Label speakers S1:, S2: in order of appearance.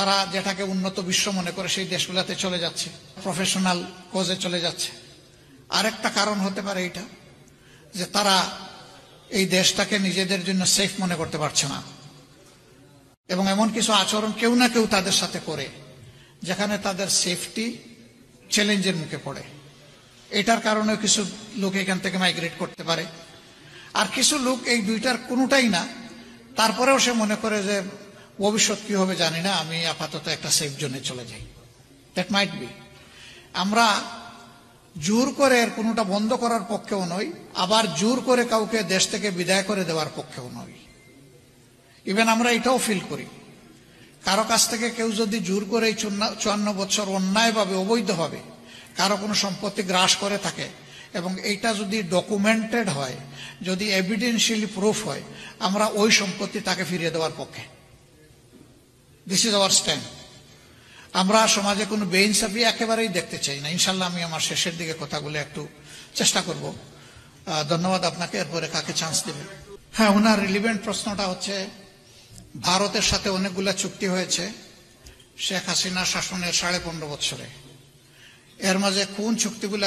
S1: তারা যেটাকে উন্নত বিশ্ব মনে করে সেই দেশগুলোতে চলে যাচ্ছে, প্রফেশনাল কোজে চলে যাচ্ছে। আরেকটা কারণ হতে পারে এটা যে তারা এই দেশটাকে নিজেদের জন্য সেফ মনে করতে পারছে না, এবং এমন কিছু আচরণ কেউ না কেউ তাদের সাথে করে যেখানে তাদের সেফটি চ্যালেঞ্জের মুখে পড়ে। এটার কারণে কিছু লোক এখান থেকে মাইগ্রেট করতে পারে, আর কিছু লোক এই দুইটার কোনোটাই না, তারপরেও সে মনে করে যে ভবিষ্যৎ কি হবে জানি না, আমি আপাতত একটা সেফ জোনে চলে যাই। That might be. আমরা জোর করে এর কোনোটা বন্ধ করার পক্ষেও নই, আবার জোর করে কাউকে দেশ থেকে বিদায় করে দেওয়ার পক্ষেও নই। ইভেন আমরা এটাও ফিল করি, কারো কাছ থেকে কেউ যদি জোর করে 54 বছর অন্যায়ভাবে অবৈধভাবে কারো কোনো সম্পত্তি গ্রাস করে থাকে এবং এইটা যদি ডকুমেন্টেড হয়, যদি এভিডেন্সিয়ালি প্রুফ হয়, আমরা ওই সম্পত্তি তাকে ফিরিয়ে দেওয়ার পক্ষে। This is our stand. আমরা সমাজে কোনো বেইনসাফি একেবারেই দেখতে চাই না। ইনশাল্লাহ আমি আমার শেষের দিকে কথাগুলো একটু চেষ্টা করব। ধন্যবাদ আপনাকে। এরপরে কাকে চান্স দেবেন? হ্যাঁ, ওনার রিলিভেন্ট প্রশ্নটা হচ্ছে ভারতের সাথে অনেকগুলা চুক্তি হয়েছে শেখ হাসিনা শাসনের 15.5 বছরে। এর মাঝে কোন চুক্তিগুলা